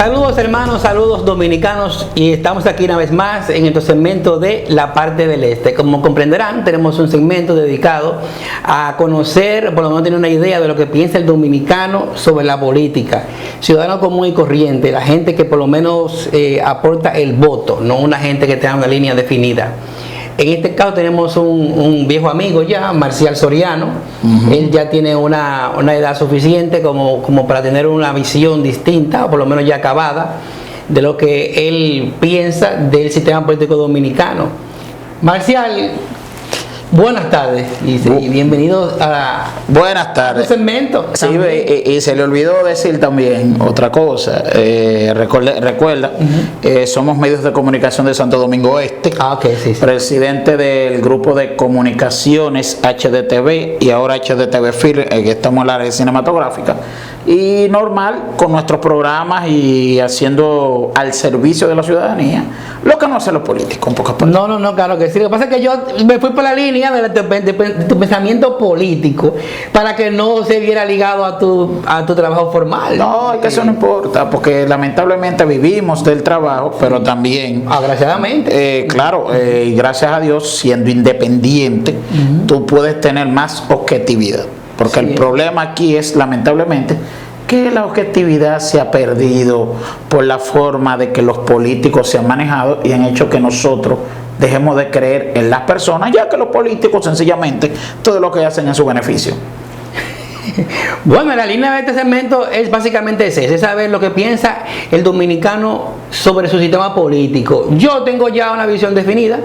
Saludos hermanos, saludos dominicanos, y estamos aquí una vez más en nuestro segmento de La Parte del Este. Como comprenderán, tenemos un segmento dedicado a conocer, por lo menos tener una idea de lo que piensa el dominicano sobre la política. Ciudadano común y corriente, la gente que por lo menos aporta el voto, no una gente que tenga una línea definida. En este caso tenemos un viejo amigo ya, Marcial Soriano. Él ya tiene una edad suficiente como para tener una visión distinta, o por lo menos ya acabada, de lo que él piensa del sistema político dominicano. Marcial, buenas tardes y bienvenidos buenas tardes. Tu segmento. Sí, y se le olvidó decir también otra cosa. Recuerda, somos medios de comunicación de Santo Domingo Este. Sí. Presidente del grupo de comunicaciones HDTV y ahora HDTV Film, que estamos en la área cinematográfica. Y normal, con nuestros programas y haciendo al servicio de la ciudadanía lo que no hacen los políticos, en pocas palabras. No, claro que sí. Lo que pasa es que yo me fui por la línea de tu pensamiento político para que no se viera ligado a tu trabajo formal. No, es que eso no importa, porque lamentablemente vivimos del trabajo, pero también... Agraciadamente. Claro, y gracias a Dios, siendo independiente, tú puedes tener más objetividad. Porque el problema aquí es, lamentablemente, que la objetividad se ha perdido por la forma de que los políticos se han manejado y han hecho que nosotros dejemos de creer en las personas, ya que los políticos sencillamente todo lo que hacen es su beneficio. Bueno, la línea de este segmento es básicamente es saber lo que piensa el dominicano sobre su sistema político. Yo tengo ya una visión definida.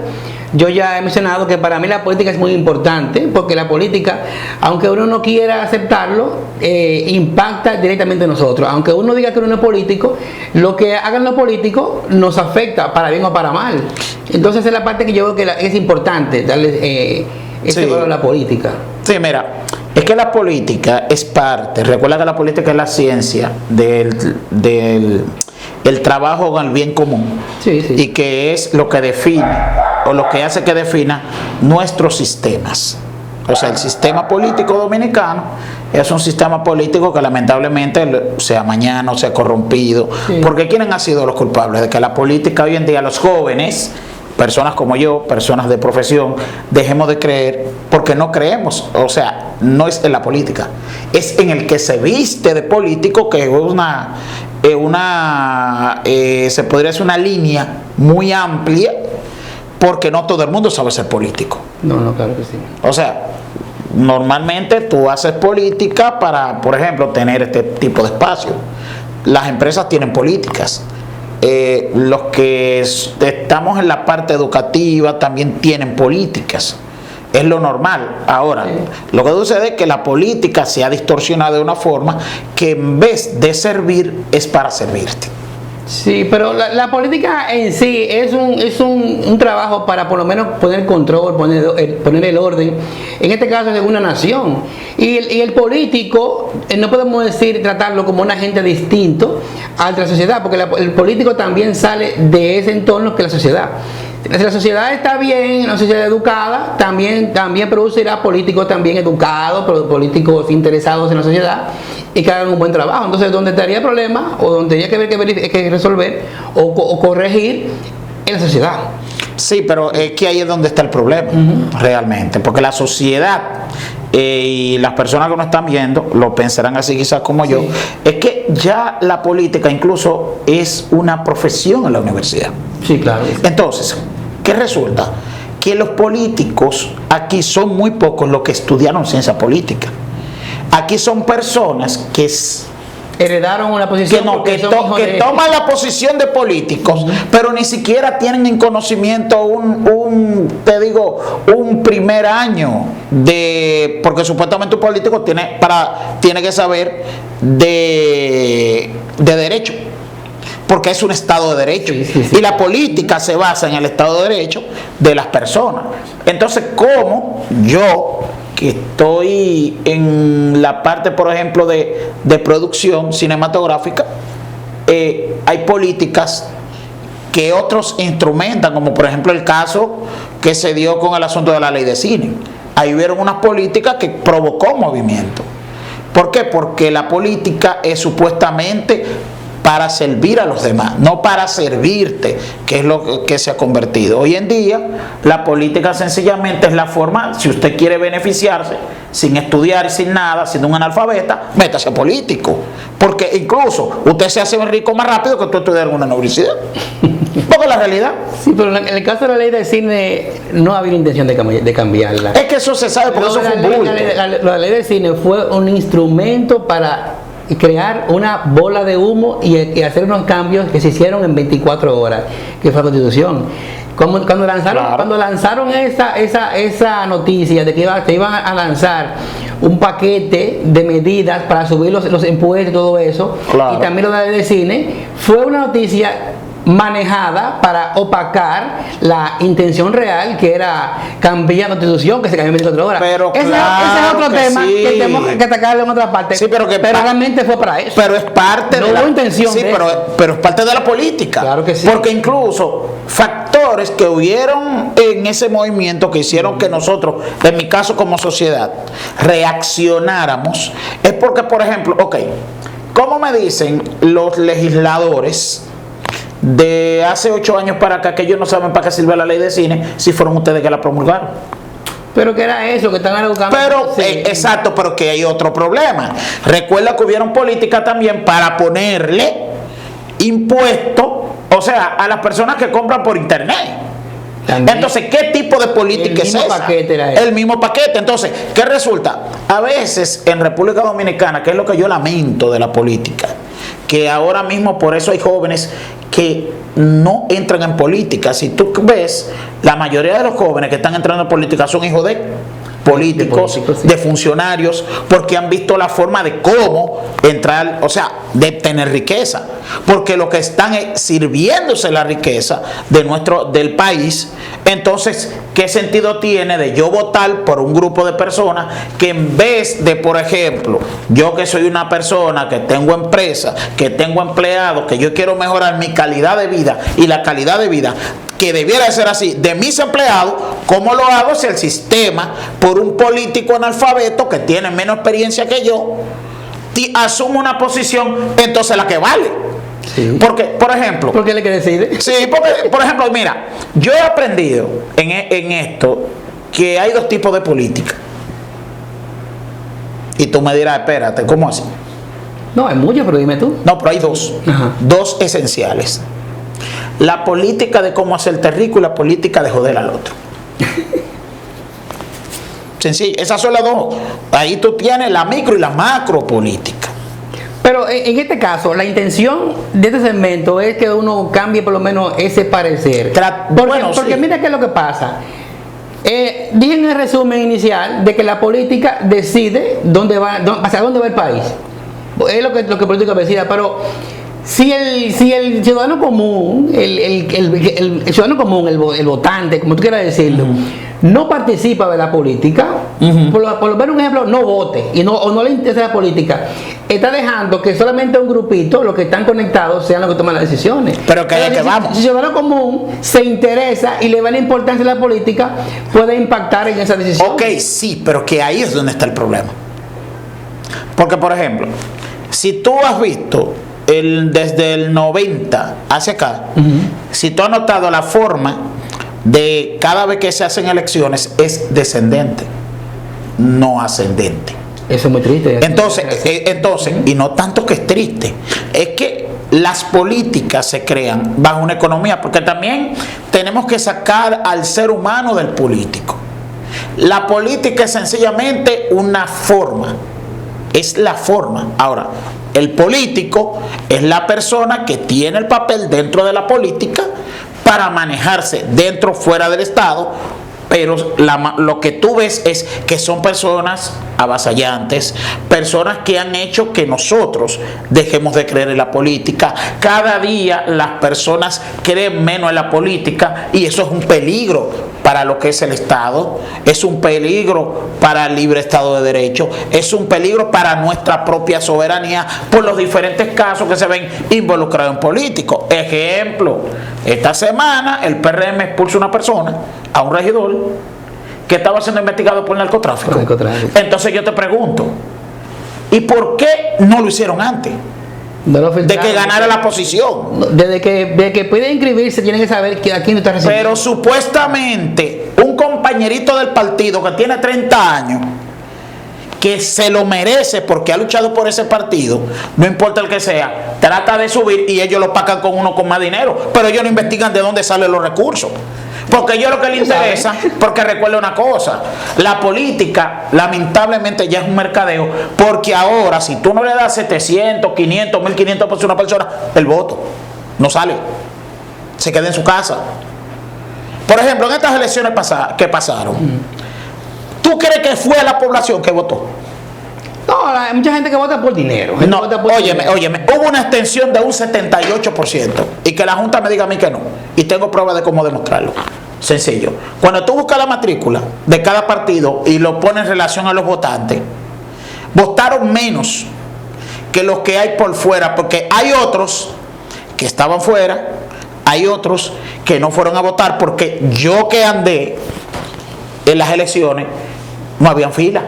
Yo ya he mencionado que para mí la política es muy importante, porque la política, aunque uno no quiera aceptarlo, impacta directamente en nosotros. Aunque uno diga que uno no es político, lo que hagan los políticos nos afecta, para bien o para mal. Entonces esa es la parte que yo creo que es importante, darle ese valor a la política. Sí, mira, es que la política es parte, recuerda que la política es la ciencia del trabajo con el bien común, y que es lo que define o lo que hace que defina nuestros sistemas. O sea, el sistema político dominicano es un sistema político que lamentablemente sea mañana, se ha corrompido. Porque ¿quiénes han sido los culpables de que la política hoy en día, los jóvenes, personas como yo, personas de profesión, dejemos de creer, porque no creemos? O sea, no es en la política, es en el que se viste de político, que es se podría decir una línea muy amplia, porque no todo el mundo sabe ser político. No, claro que sí. O sea, normalmente tú haces política para, por ejemplo, tener este tipo de espacio. Las empresas tienen políticas. Los que estamos en la parte educativa también tienen políticas. Es lo normal. Ahora, lo que sucede es que la política se ha distorsionado de una forma que en vez de servir es para servirte. Sí, pero la política en sí es un trabajo para por lo menos poner control, poner el orden, en este caso de una nación. Y el político, no podemos tratarlo como un agente distinto a la sociedad, porque el político también sale de ese entorno que la sociedad. Si la sociedad está bien, una sociedad educada, también producirá políticos también educados, políticos interesados en la sociedad y que hagan un buen trabajo. Entonces, donde estaría el problema, o donde hay que resolver o corregir, en la sociedad. Sí, pero es que ahí es donde está el problema, realmente, porque la sociedad y las personas que nos están viendo lo pensarán así quizás como yo, es que ya la política incluso es una profesión en la universidad. Sí, claro. Entonces, ¿qué resulta? Que los políticos aquí son muy pocos los que estudiaron ciencia política. Aquí son personas que heredaron una posición que toman la posición de políticos, pero ni siquiera tienen en conocimiento un primer año porque supuestamente un político tiene que saber de derecho, porque es un Estado de Derecho. Y la política se basa en el Estado de Derecho de las personas. Entonces, ¿cómo yo, que estoy en la parte, por ejemplo, de producción cinematográfica, hay políticas que otros instrumentan, como por ejemplo el caso que se dio con el asunto de la ley de cine? Ahí hubieron unas políticas que provocó movimiento. ¿Por qué? Porque la política es supuestamente para servir a los demás, no para servirte, que es lo que se ha convertido. Hoy en día, la política sencillamente es la forma, si usted quiere beneficiarse, sin estudiar y sin nada, siendo un analfabeta, métase a político. Porque incluso usted se hace rico más rápido que tú estudiar en una universidad. Porque es la realidad. Sí, pero en el caso de la ley del cine no había intención de cambiarla. Es que eso se sabe, porque eso fue un bulto. La ley del cine fue un instrumento para crear una bola de humo y hacer unos cambios que se hicieron en 24 horas, que fue la Constitución. Cuando lanzaron esa noticia de que se iban a lanzar un paquete de medidas para subir los impuestos y todo eso, y también lo de la ley de cine, fue una noticia manejada para opacar la intención real, que era cambiar la Constitución, que se cambió en 24 horas. Pero ese es otro tema sí, que tenemos que atacarlo en otra parte. Sí, pero realmente fue para eso. Pero es parte no de la hubo intención. Sí, pero es parte de la política. Claro que sí. Porque incluso factores que hubieron en ese movimiento que hicieron que nosotros, en mi caso como sociedad, reaccionáramos, es porque, por ejemplo, ¿cómo me dicen los legisladores de hace 8 años para acá que ellos no saben para qué sirve la ley de cine si fueron ustedes que la promulgaron? Pero que era eso, que están educando. Pero, sí. Exacto, pero que hay otro problema. Recuerda que hubieron políticas también para ponerle impuestos, o sea, a las personas que compran por internet. También. Entonces, ¿qué tipo de política es esa? Paquete era eso. El mismo paquete. Entonces, ¿qué resulta? A veces en República Dominicana, que es lo que yo lamento de la política, que ahora mismo por eso hay jóvenes que no entran en política. Si tú ves, la mayoría de los jóvenes que están entrando en política son hijos de políticos, sí, de funcionarios, porque han visto la forma de cómo entrar, o sea, de tener riqueza, porque lo que están es sirviéndose la riqueza del país. Entonces, ¿qué sentido tiene de yo votar por un grupo de personas que en vez de, por ejemplo, yo que soy una persona que tengo empresa, que tengo empleados, que yo quiero mejorar mi calidad de vida y la calidad de vida que debiera ser así de mis empleados, ¿cómo lo hago si el sistema, por un político analfabeto que tiene menos experiencia que yo, asume una posición, entonces la que vale? Sí. Porque, por ejemplo... ¿Por qué le que decide? Sí, porque, por ejemplo, mira, yo he aprendido en esto que hay 2 tipos de política. Y tú me dirás, espérate, ¿cómo así? No, hay muchos, pero dime tú. No, pero hay 2. Ajá. 2 esenciales. La política de cómo hacerte rico y la política de joder al otro. Sencillo, esas son las 2. Ahí tú tienes la micro y la macro política. Pero en este caso, la intención de este segmento es que uno cambie por lo menos ese parecer. Porque sí, mira qué es lo que pasa. Dije en el resumen inicial de que la política decide hacia dónde va el país. Es lo que el político decida, pero si el ciudadano común, el ciudadano común, el votante, como tú quieras decirlo, no participa de la política, por lo menos un ejemplo, no vote o no le interesa la política, está dejando que solamente un grupito, los que están conectados, sean los que toman las decisiones. Pero que vamos. Si el ciudadano común se interesa y le ve la importancia de la política, puede impactar en esa decisión. Ok, sí, pero que ahí es donde está el problema. Porque, por ejemplo, si tú has visto desde el 90 hacia acá, si tú has notado la forma de cada vez que se hacen elecciones es descendente, no ascendente. Eso es muy triste. Entonces, y no tanto que es triste, es que las políticas se crean bajo una economía, porque también tenemos que sacar al ser humano del político. La política es sencillamente una forma, es la forma. Ahora, el político es la persona que tiene el papel dentro de la política para manejarse dentro o fuera del Estado, pero lo que tú ves es que son personas avasallantes, personas que han hecho que nosotros dejemos de creer en la política. Cada día las personas creen menos en la política y eso es un peligro para lo que es el Estado, es un peligro para el libre Estado de Derecho, es un peligro para nuestra propia soberanía por los diferentes casos que se ven involucrados en políticos. Ejemplo, esta semana el PRM expulsa a una persona, a un regidor, que estaba siendo investigado por narcotráfico. Entonces yo te pregunto, ¿y por qué no lo hicieron antes? No lo de que filtraron. ganara la posición. Desde que puede inscribirse, tienen que saber a quién está recibiendo. Pero supuestamente un compañerito del partido que tiene 30 años, que se lo merece porque ha luchado por ese partido, no importa el que sea, trata de subir y ellos lo pagan con uno con más dinero, pero ellos no investigan de dónde salen los recursos. Porque a ellos lo que les interesa, porque recuerda una cosa, la política lamentablemente ya es un mercadeo, porque ahora si tú no le das 700, 500, 1500 pesos a una persona, el voto no sale, se queda en su casa. Por ejemplo, en estas elecciones que pasaron, ¿tú crees que fue la población que votó? No, hay mucha gente que vota por dinero. No, óyeme, hubo una extensión de un 78% y que la Junta me diga a mí que no. Y tengo pruebas de cómo demostrarlo. Sencillo. Cuando tú buscas la matrícula de cada partido y lo pones en relación a los votantes, votaron menos que los que hay por fuera, porque hay otros que estaban fuera, hay otros que no fueron a votar, porque yo que andé en las elecciones, no habían fila.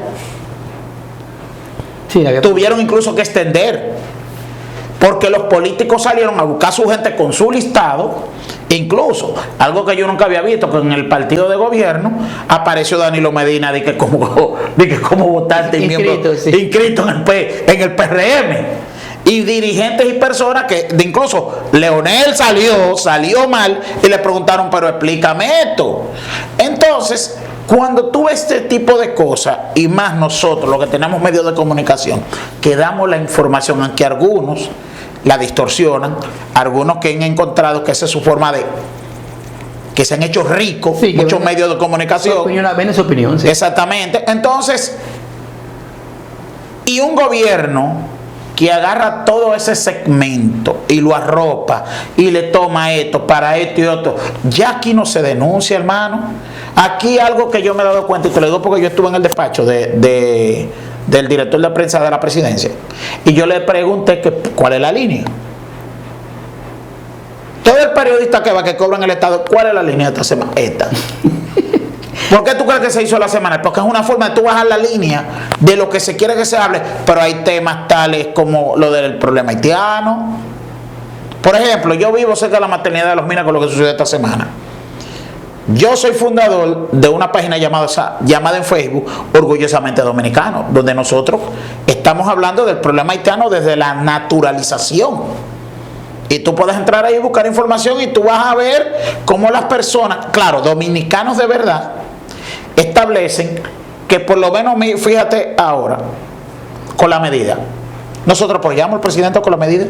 Sí, Tuvieron incluso que extender, porque los políticos salieron a buscar a su gente con su listado. Incluso, algo que yo nunca había visto, que en el partido de gobierno apareció Danilo Medina de que como votante y miembro inscrito en el PRM. Y dirigentes y personas que, incluso Leonel salió mal y le preguntaron, pero explícame esto. Entonces, cuando tú ves este tipo de cosas, y más nosotros, los que tenemos medios de comunicación, que damos la información, aunque algunos la distorsionan, algunos que han encontrado que esa es su forma de, que se han hecho ricos, sí, muchos medios de comunicación. Ven su opinión, sí. Exactamente. Entonces, y un gobierno que agarra todo ese segmento y lo arropa y le toma esto para esto y otro, ya aquí no se denuncia, hermano. Aquí algo que yo me he dado cuenta, y te lo digo porque yo estuve en el despacho del director de prensa de la presidencia, y yo le pregunté cuál es la línea. Todo el periodista que cobra en el Estado, ¿cuál es la línea de esta semana? Esta. ¿Por qué tú crees que se hizo la semana? Porque es una forma de tú bajar la línea de lo que se quiere que se hable, pero hay temas tales como lo del problema haitiano. Por ejemplo, yo vivo cerca de la maternidad de Los Minas con lo que sucedió esta semana. Yo soy fundador de una página llamada en Facebook Orgullosamente Dominicano, donde nosotros estamos hablando del problema haitiano desde la naturalización. Y tú puedes entrar ahí y buscar información y tú vas a ver cómo las personas, claro, dominicanos de verdad, establecen que por lo menos, fíjate ahora, con la medida, nosotros apoyamos al presidente con la medida,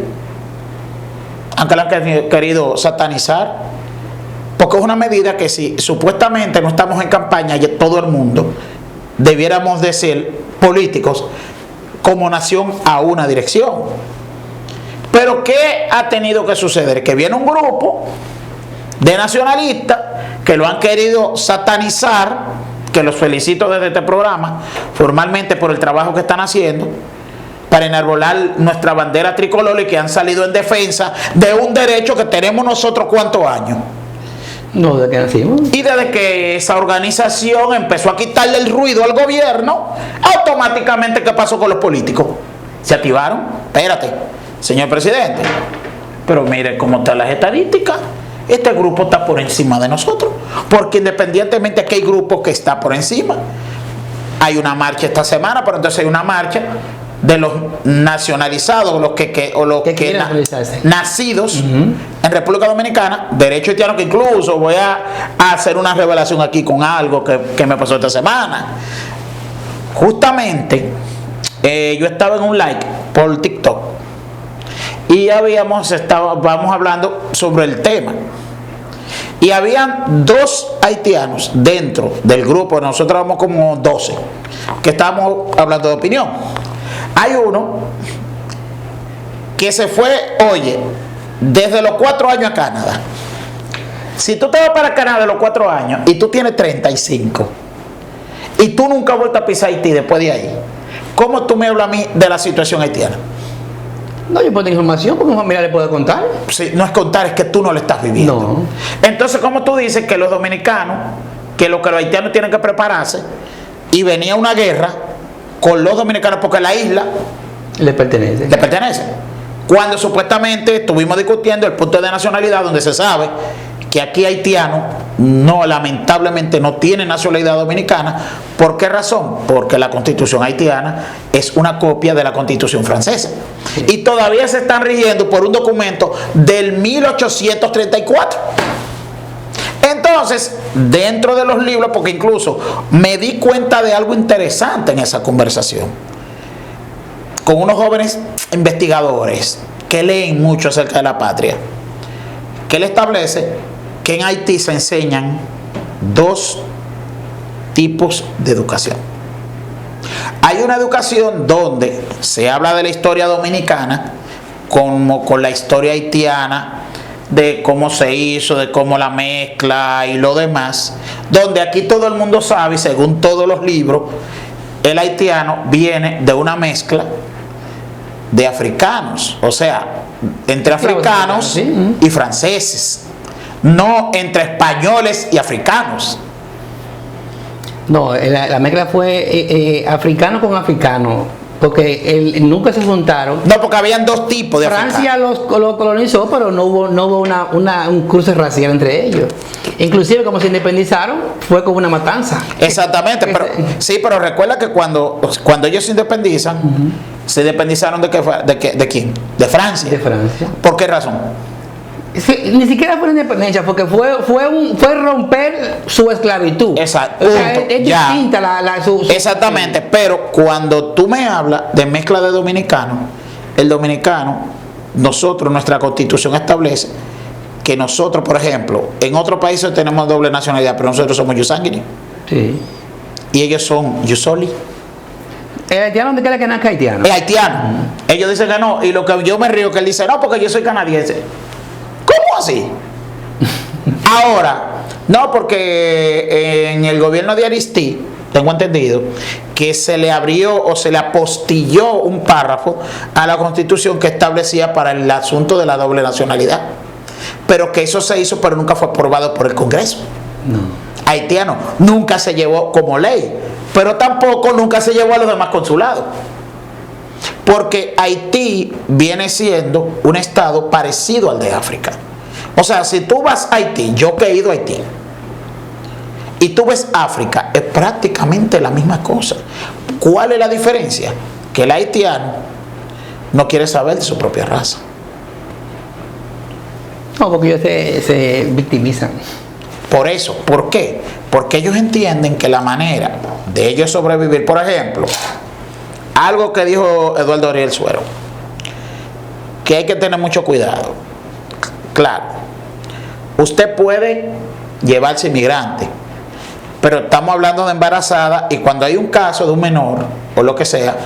aunque la han querido satanizar, porque es una medida que si supuestamente no estamos en campaña y todo el mundo debiéramos de ser políticos como nación a una dirección. Pero ¿qué ha tenido que suceder? Que viene un grupo de nacionalistas que lo han querido satanizar, que los felicito desde este programa formalmente por el trabajo que están haciendo para enarbolar nuestra bandera tricolor, y que han salido en defensa de un derecho que tenemos nosotros ¿cuántos años? No, desde que nacimos. Y desde que esa organización empezó a quitarle el ruido al gobierno, automáticamente ¿qué pasó con los políticos? ¿Se activaron? Espérate, señor presidente, pero mire cómo están las estadísticas. Este grupo está por encima de nosotros, porque independientemente que hay grupos que está por encima, hay una marcha esta semana, pero entonces hay una marcha de los nacionalizados, los que nacidos en República Dominicana, derecho haitiano, que incluso voy a hacer una revelación aquí con algo que me pasó esta semana. Justamente yo estaba en un live por TikTok y estábamos hablando sobre el tema, y habían dos haitianos dentro del grupo, nosotros éramos como 12 que estábamos hablando de opinión. Hay uno que se fue, oye, desde los 4 años a Canadá. Si tú te vas para Canadá de los 4 años y tú tienes 35 y tú nunca has vuelto a pisar Haití después de ahí, ¿cómo tú me hablas a mí de la situación haitiana? No, yo puedo tener información porque un familiar le puede contar. Sí, no es contar, es que tú no lo estás viviendo. No. Entonces, ¿cómo tú dices que los dominicanos, que los haitianos tienen que prepararse, y venía una guerra con los dominicanos porque la isla le pertenece? Cuando supuestamente estuvimos discutiendo el punto de nacionalidad, donde se sabe que aquí haitianos no, lamentablemente no tienen nacionalidad dominicana. ¿Por qué razón? Porque la constitución haitiana es una copia de la constitución francesa. Y todavía se están rigiendo por un documento del 1834. Entonces, dentro de los libros, porque incluso me di cuenta de algo interesante en esa conversación, con unos jóvenes investigadores que leen mucho acerca de la patria, que él establece que en Haití se enseñan dos tipos de educación. Hay una educación donde se habla de la historia dominicana, como con la historia haitiana, de cómo se hizo, de cómo la mezcla y lo demás, donde aquí todo el mundo sabe, y según todos los libros, el haitiano viene de una mezcla de africanos, o sea, entre africanos y franceses, no entre españoles y africanos. No, la mezcla fue africano con africano, porque nunca se juntaron. No, porque habían dos tipos de Francia africanos. lo colonizó, pero no hubo un cruce racial entre ellos. Inclusive, como se independizaron, fue como una matanza. Exactamente, sí, pero recuerda que cuando ellos se independizan, se independizaron ¿de quién? De Francia. De Francia. ¿Por qué razón? Ni siquiera fue una independencia, porque fue romper su esclavitud. Exacto. O sea, es distinta su Exactamente, pero cuando tú me hablas de mezcla de dominicanos, el dominicano, nuestra constitución establece que nosotros, por ejemplo, en otros países tenemos doble nacionalidad, pero nosotros somos yusanguinis. Sí. Y ellos son yusoli. ¿El haitiano dónde quiere que nazca haitiano? Es haitiano. Ellos dicen que no, y lo que yo me río que él dice, no, porque yo soy canadiense. ¿Cómo así? Ahora, no, porque en el gobierno de Aristide, tengo entendido, que se le abrió o se le apostilló un párrafo a la Constitución que establecía para el asunto de la doble nacionalidad. Pero que eso se hizo, pero nunca fue aprobado por el Congreso. No. Haitiano nunca se llevó como ley, pero tampoco nunca se llevó a los demás consulados. Porque Haití viene siendo un estado parecido al de África. O sea, si tú vas a Haití, yo que he ido a Haití, y tú ves África, es prácticamente la misma cosa. ¿Cuál es la diferencia? Que el haitiano no quiere saber de su propia raza. No, porque ellos se victimizan. Por eso, ¿por qué? Porque ellos entienden que la manera de ellos sobrevivir, por ejemplo, algo que dijo Eduardo Ariel Suero, que hay que tener mucho cuidado. Claro, usted puede llevarse inmigrante, pero estamos hablando de embarazada, y cuando hay un caso de un menor o lo que sea,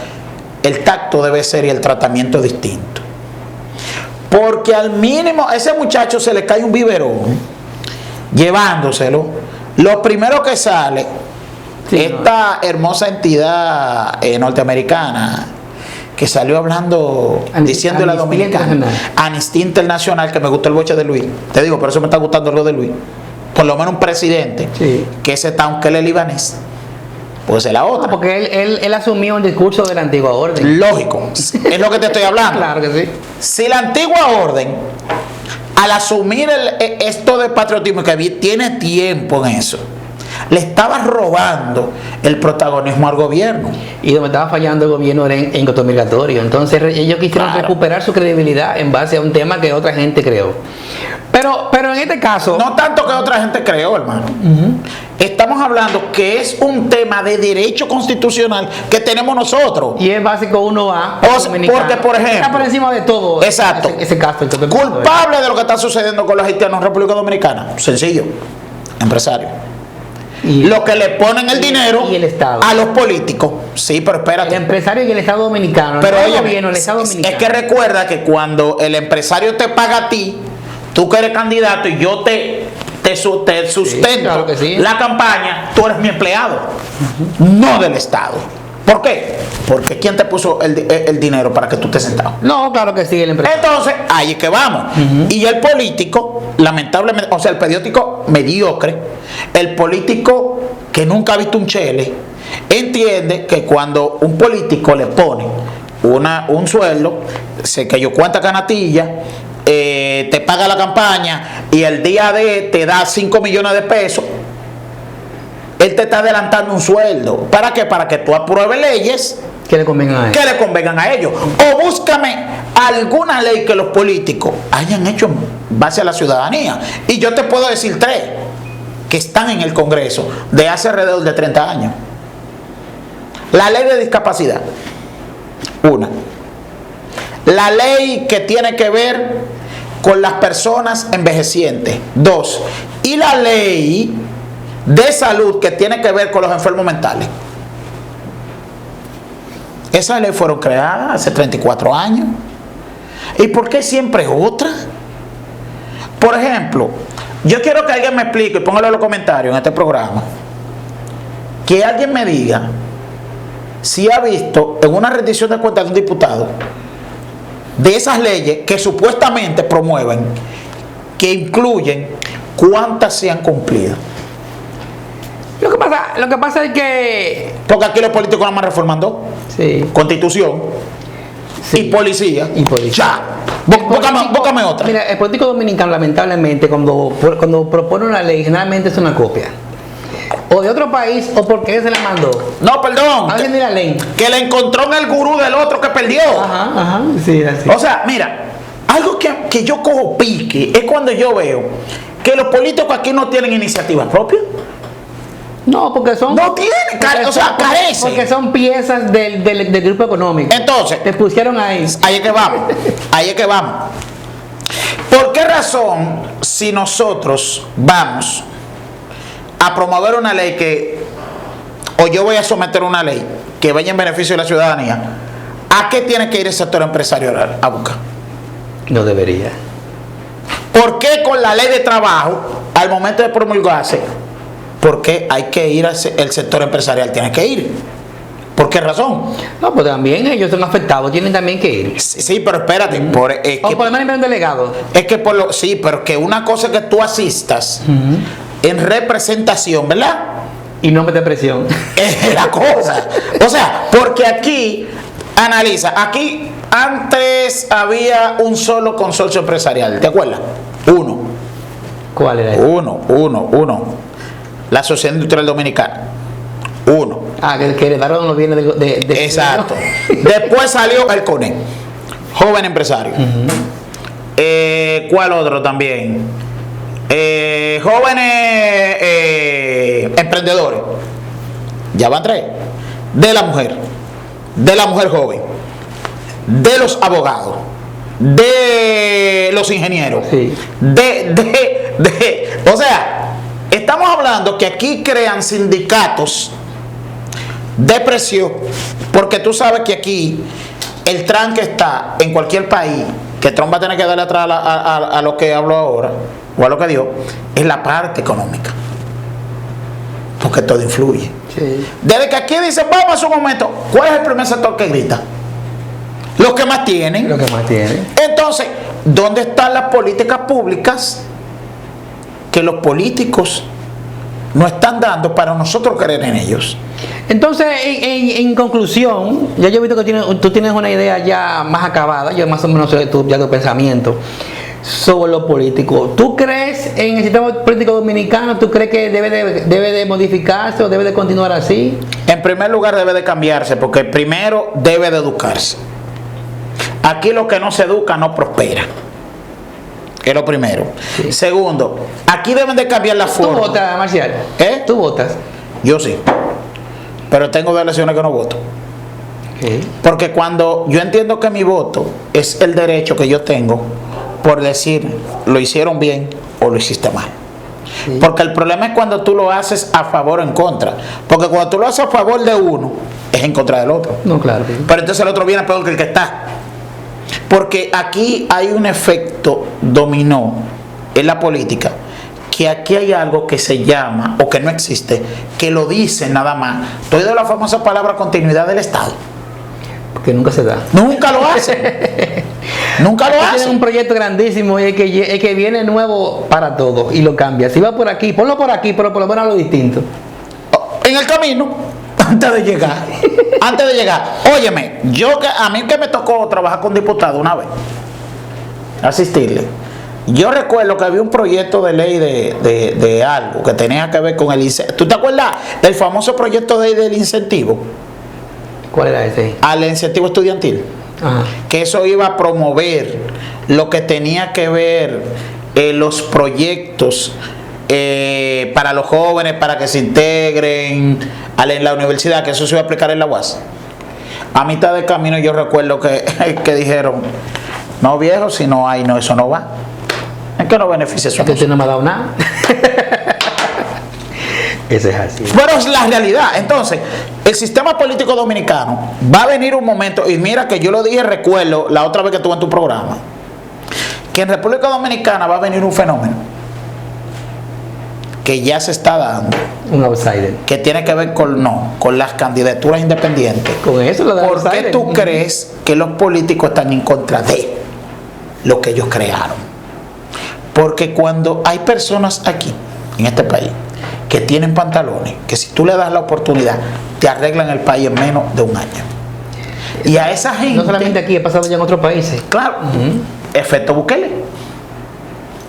el tacto debe ser y el tratamiento distinto. Porque al mínimo a ese muchacho se le cae un biberón llevándoselo, lo primero que sale, sí, esta hermosa entidad norteamericana que salió hablando, diciendo la dominicana, Amnistía Internacional, que me gustó el boche de Luis, te digo, por eso me está gustando lo de Luis, por lo menos un presidente, sí, que ese está, aunque él es libanés, pues es la otra. No, porque él asumió un discurso de la antigua orden. Lógico, es lo que te estoy hablando. Claro que sí. Si la antigua orden, al asumir esto de patriotismo, que tiene tiempo en eso, le estaba robando el protagonismo al gobierno. Y donde estaba fallando el gobierno era en coto migratorio. Entonces ellos quisieron recuperar su credibilidad en base a un tema que otra gente creó. Pero en este caso... No tanto que otra gente creó, hermano. Estamos hablando que es un tema de derecho constitucional que tenemos nosotros. Y es básico 1A. Porque, por ejemplo... Está por encima de todo. Exacto. Ese caso. Culpable de lo que está sucediendo con los haitianos en República Dominicana. Sencillo. Empresario. Lo que le ponen el dinero y el Estado a los políticos. Sí, pero espérate. El empresario y el Estado dominicano. Pero el gobierno, el Estado dominicano. Es que recuerda que cuando el empresario te paga a ti, tú que eres candidato y yo te sustento, sí, claro que sí, la campaña, tú eres mi empleado, no del Estado. ¿Por qué? Porque ¿quién te puso el dinero para que tú estés sentado? No, claro que sí, el empresario. Entonces, ahí es que vamos. Y el político, lamentablemente, o sea, el periódico mediocre, el político que nunca ha visto un chele, entiende que cuando un político le pone un sueldo, sé que yo cuenta canastilla, te paga la campaña y el día de te da 5 millones de pesos, él te está adelantando un sueldo. ¿Para qué? Para que tú apruebes leyes que le convengan a él. Que le convengan a ellos. O búscame alguna ley que los políticos hayan hecho en base a la ciudadanía. Y yo te puedo decir 3 que están en el Congreso de hace alrededor de 30 años. La ley de discapacidad. Una. La ley que tiene que ver con las personas envejecientes. 2. Y la ley de salud que tiene que ver con los enfermos mentales. Esas leyes fueron creadas hace 34 años. ¿Y por qué siempre otra? Por ejemplo, yo quiero que alguien me explique, y póngalo en los comentarios en este programa, que alguien me diga si ha visto en una rendición de cuentas de un diputado de esas leyes que supuestamente promueven, que incluyen cuántas se han cumplido. Lo que pasa es que... Porque aquí los políticos nada más reforman 2. Sí. Constitución, sí, y policía. Y policía. Ya. Búscame otra. Mira, el político dominicano, lamentablemente, cuando propone una ley, generalmente es una copia. O de otro país, o porque él se la mandó. No, perdón. A ver, la ley. Que le encontró en el gurú del otro que perdió. Ajá, sí, así. O sea, mira, algo que yo cojo pique es cuando yo veo que los políticos aquí no tienen iniciativa propia. No, porque son... No tienen, o sea, carecen. Porque son piezas del grupo económico. Entonces... Te pusieron ahí. Ahí es que vamos. Ahí es que vamos. ¿Por qué razón, si nosotros vamos a promover una ley o yo voy a someter una ley que vaya en beneficio de la ciudadanía, ¿a qué tiene que ir el sector empresarial a buscar? No debería. ¿Por qué con la ley de trabajo, al momento de promulgarse, por qué hay que ir el sector empresarial? Tiene que ir. ¿Por qué razón? No, pues también ellos son afectados, tienen también que ir. Sí, pero espérate. O por lo menos un delegado. Es que sí, pero que una cosa es que tú asistas en representación, ¿verdad? Y no mete presión. Es la cosa. O sea, porque aquí, analiza, aquí antes había un solo consorcio empresarial, ¿te acuerdas? Uno. ¿Cuál era ese? Uno. La Sociedad Industrial Dominicana. Uno. Que heredaron los bienes de exacto. Después salió el CONE, Joven Empresario. ¿Cuál otro también? Jóvenes Emprendedores. Ya van 3. De la mujer joven, de los abogados, de los ingenieros, sí. O sea, estamos hablando que aquí crean sindicatos de presión, porque tú sabes que aquí el tranque está en cualquier país, que Trump va a tener que darle atrás a lo que hablo ahora, o a lo que dio, es la parte económica, porque todo influye. Sí. Desde que aquí dicen, vamos a un momento, ¿cuál es el primer sector que grita? Los que más tienen. Los que más tienen. Entonces, ¿dónde están las políticas públicas que los políticos nos están dando para nosotros creer en ellos? Entonces, en conclusión, ya yo he visto que tú tienes una idea ya más acabada, yo más o menos sé tu pensamiento sobre lo político. ¿Tú crees en el sistema político dominicano? ¿Tú crees que debe de modificarse o debe de continuar así? En primer lugar debe de cambiarse, porque primero debe de educarse. Aquí lo que no se educa no prospera. Es lo primero. Sí. Segundo, aquí deben de cambiar la forma. ¿Tú votas, Marcial? ¿Tú votas? Yo sí. Pero tengo 2 elecciones que no voto. Okay. Porque cuando yo entiendo que mi voto es el derecho que yo tengo por decir lo hicieron bien o lo hiciste mal. Sí. Porque el problema es cuando tú lo haces a favor o en contra. Porque cuando tú lo haces a favor de uno, es en contra del otro. No, claro. Sí. Pero entonces el otro viene peor que el que está. Porque aquí hay un efecto dominó en la política, que aquí hay algo que se llama, o que no existe, que lo dicen nada más. Estoy de la famosa palabra continuidad del Estado. Porque nunca se da. Nunca lo hacen. Nunca lo hacen. Tienen un proyecto grandísimo y el que viene nuevo para todos y lo cambia. Si va por aquí, ponlo por aquí, pero por lo menos lo distinto. En el camino. antes de llegar. Antes de llegar. Óyeme, a mí que me tocó trabajar con diputados una vez, asistirle. Yo recuerdo que había un proyecto de ley de algo que tenía que ver con el incentivo. ¿Tú te acuerdas del famoso proyecto de ley del incentivo? ¿Cuál era ese? Al incentivo estudiantil. Ajá. Que eso iba a promover lo que tenía que ver los proyectos para los jóvenes, para que se integren en la universidad, que eso se iba a aplicar en la UAS. A mitad de camino yo recuerdo que dijeron, no viejo, si no hay, no, eso no va. ¿En qué no beneficia eso? Usted no me ha dado nada. Eso es así. Pero es la realidad. Entonces, el sistema político dominicano va a venir un momento, y mira que yo lo dije, recuerdo la otra vez que estuve en tu programa, que en República Dominicana va a venir un fenómeno que ya se está dando, Un outsider. que tiene que ver con las candidaturas independientes. Con eso lo da ¿Por qué outsider. tú crees que los políticos están en contra de lo que ellos crearon? Porque cuando hay personas aquí, en este país, que tienen pantalones, que si tú le das la oportunidad, te arreglan el país en menos de un año. Y a esa gente... No solamente aquí, he pasado ya en otros países. Claro, efecto Bukele.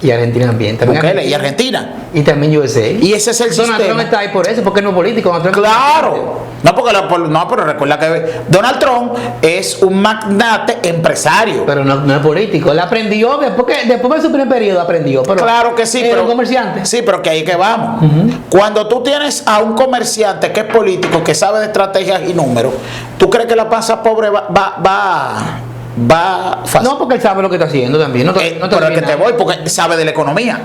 Y Argentina también. Bukele y Argentina. Y también USA. Y ese es el Donald sistema. Trump está ahí por eso, porque no es político. Donald Trump Claro. No, pero recuerda que Donald Trump es un magnate empresario. Pero no es político. Él aprendió, después de su primer periodo aprendió. Pero Claro que sí, era pero un comerciante. Sí, pero que ahí que vamos. Cuando tú tienes a un comerciante que es político, que sabe de estrategias y números, ¿tú crees que la panza pobre va fácil? No, porque él sabe lo que está haciendo también. No te pero es que te olvides. voy, porque sabe de la economía.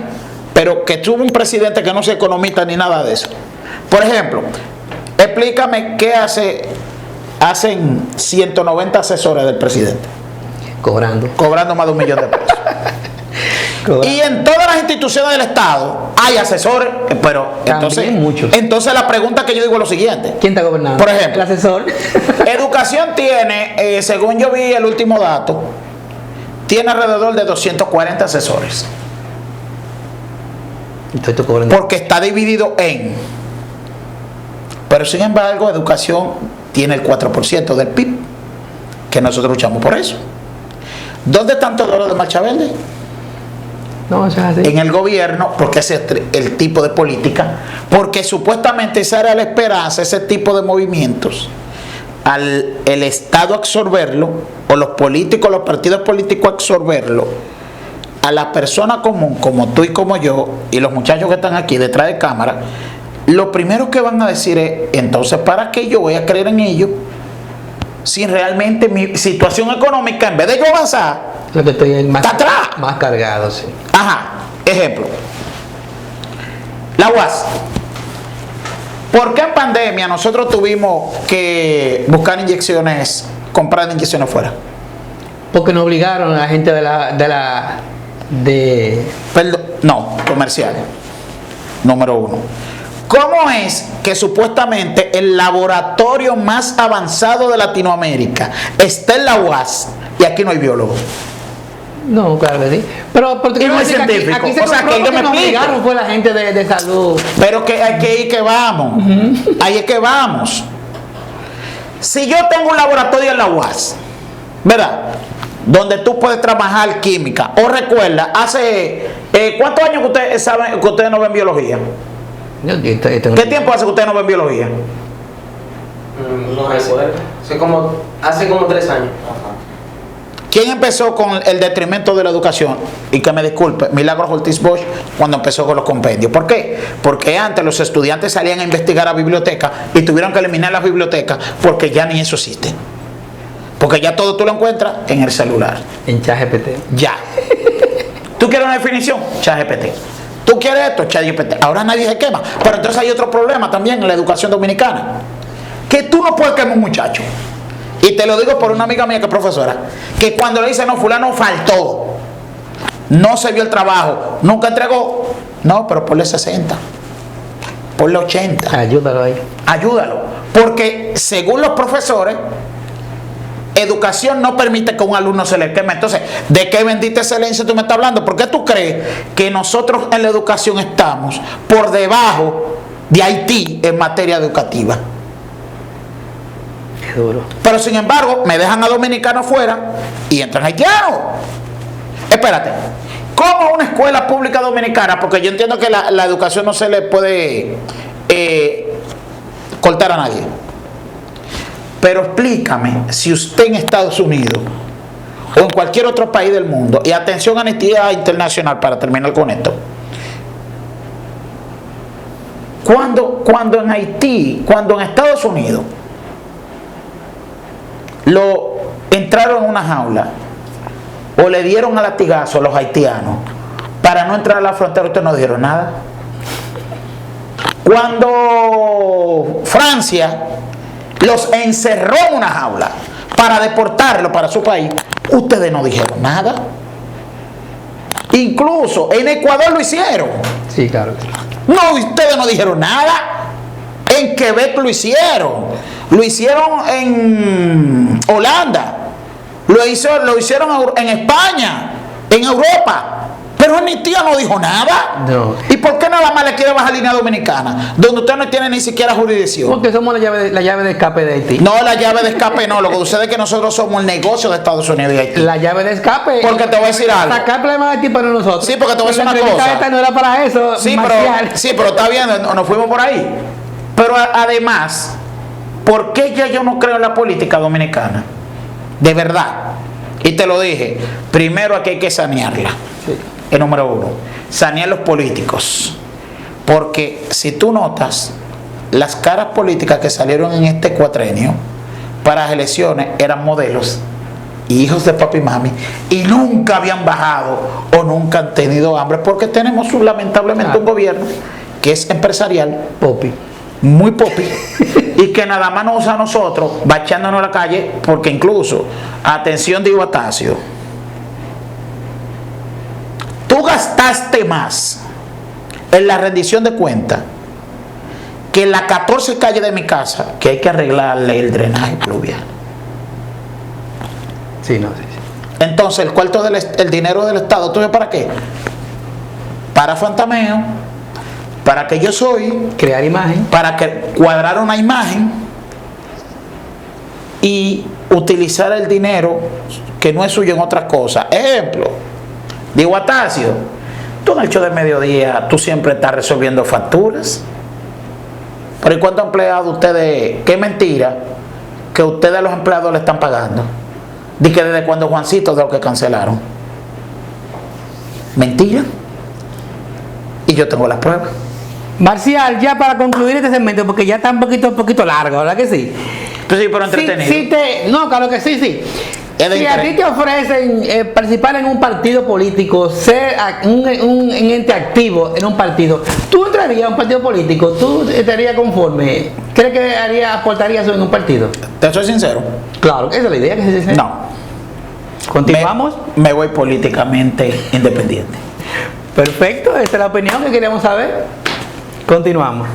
Pero que tuvo un presidente que no sea economista ni nada de eso. Por ejemplo, explícame qué hacen 190 asesores del presidente. Cobrando más de 1 millón de pesos. Y en todas las instituciones del Estado hay asesores, pero También muchos. entonces la pregunta que yo digo es lo siguiente. ¿Quién está gobernando? Por ejemplo, El asesor. Educación tiene, según yo vi el último dato, tiene alrededor de 240 asesores. Estoy cobrando. Porque está dividido en... Pero sin embargo, educación tiene el 4% del PIB, que nosotros luchamos por eso. ¿Dónde están todos los de Marcha Verde? No, eso es así. En el gobierno, porque ese es el tipo de política, porque supuestamente esa era la esperanza, ese tipo de movimientos, el Estado absorberlo, o los políticos, los partidos políticos absorberlo, a la persona común, como tú y como yo, y los muchachos que están aquí detrás de cámara, lo primero que van a decir es, entonces, ¿para qué yo voy a creer en ellos? Si realmente mi situación económica, en vez de yo avanzar, Lo que estoy más, está atrás. más cargado, sí. Ajá, ejemplo. La UAS. ¿Por qué en pandemia nosotros tuvimos que buscar inyecciones, comprar inyecciones fuera? Porque nos obligaron a la gente Perdón, no, comercial. Número 1. ¿Cómo es que supuestamente el laboratorio más avanzado de Latinoamérica está en la UAS y aquí no hay biólogo? No, claro que sí. Pero Y no es científico. aquí se O sea, que comprobó yo me nos explico. obligaron fue la gente de salud. Pero que hay que ir que vamos. Ahí es que vamos. Si yo tengo un laboratorio en la UAS, ¿verdad? Donde tú puedes trabajar química. O recuerda, hace ¿cuántos años que ustedes saben que ustedes no ven biología? ¿Qué tiempo hace que ustedes no ven biología? No recuerdo. Hace como 3 años. ¿Quién empezó con el detrimento de la educación? Y que me disculpe, Milagros Ortiz Bosch, cuando empezó con los compendios. ¿Por qué? Porque antes los estudiantes salían a investigar a bibliotecas y tuvieron que eliminar las bibliotecas porque ya ni eso existe. Porque ya todo tú lo encuentras en el celular. En ChatGPT. Ya. ¿Tú quieres una definición? ChatGPT. ¿Tú quieres esto? ChatGPT. Ahora nadie se quema. Pero entonces hay otro problema también en la educación dominicana. Que tú no puedes quemar a un muchacho. Y te lo digo por una amiga mía que es profesora. Que cuando le dice, no, fulano faltó. No se vio el trabajo. Nunca entregó. No, pero ponle 60. Ponle 80. Ayúdalo ahí. Ayúdalo. Porque según los profesores, educación no permite que un alumno se le queme. Entonces, ¿de qué bendita excelencia tú me estás hablando? ¿Por qué tú crees que nosotros en la educación estamos por debajo de Haití en materia educativa? Qué duro. Pero sin embargo, me dejan a dominicanos fuera y entran haitianos. Espérate, ¿cómo una escuela pública dominicana? Porque yo entiendo que la educación no se le puede cortar a nadie. Pero explícame, si usted en Estados Unidos o en cualquier otro país del mundo, y atención a Amnistía Internacional para terminar con esto, cuando en Haití, cuando en Estados Unidos lo entraron en una jaula o le dieron a latigazo a los haitianos para no entrar a la frontera, ustedes no dijeron nada. Cuando Francia los encerró en una jaula para deportarlos para su país, ustedes no dijeron nada. Incluso en Ecuador lo hicieron. Sí, claro. No, ustedes no dijeron nada. En Quebec lo hicieron. Lo hicieron en Holanda. Lo hicieron en España, en Europa. Pero Amnistía no dijo nada. No. ¿Y por qué nada más le quiere bajar línea dominicana? Donde usted no tiene ni siquiera jurisdicción. Porque somos la llave de escape de Haití. No, la llave de escape no. Lo que sucede es que nosotros somos el negocio de Estados Unidos y Haití. La llave de escape. Porque te voy a decir algo. Sacar problemas de Haití para nosotros. Sí, porque te voy a decir una La entrevista cosa. esta no era para eso. Sí, Marcial. pero está bien, nos fuimos por ahí. Pero además, ¿por qué ya yo no creo en la política dominicana? De verdad. Y te lo dije, primero aquí hay que sanearla. Sí. El número uno, sanear los políticos. Porque si tú notas, las caras políticas que salieron en este cuatrenio para las elecciones eran modelos y hijos de papi y mami, y nunca habían bajado o nunca han tenido hambre, porque tenemos lamentablemente un gobierno que es empresarial, Popi. muy popi, y que nada más nos usa a nosotros, va echándonos a la calle, porque incluso, atención Diego Atacio, tú gastaste más en la rendición de cuentas que en las 14 calles de mi casa, que hay que arreglarle el drenaje pluvial. Sí, no, sí, sí. Entonces el dinero del Estado, ¿tú ves para qué? Para fantameo, para que yo soy, Crear imagen. para que cuadrar una imagen y utilizar el dinero que no es suyo en otras cosas. Ejemplo, Diego Atacio, tú en el show de mediodía, tú siempre estás resolviendo facturas. Pero ¿y cuántos empleados ustedes, qué mentira, que ustedes a los empleados le están pagando? Di que desde cuando Juancito de lo que cancelaron. Mentira. Y yo tengo las pruebas. Marcial, ya para concluir este segmento, porque ya está un poquito largo, ¿verdad que sí? Pues sí, pero entretenido. No, claro que sí, sí. Es de Si a ti te ofrecen participar en un partido político, ser un ente activo en un partido, ¿tú entrarías a un partido político? ¿Tú estarías conforme? ¿Crees que aportarías eso en un partido? Te soy sincero. Claro, esa es la idea que se dice. No. ¿Continuamos? Me voy políticamente independiente. Perfecto, esta es la opinión que queríamos saber. Continuamos.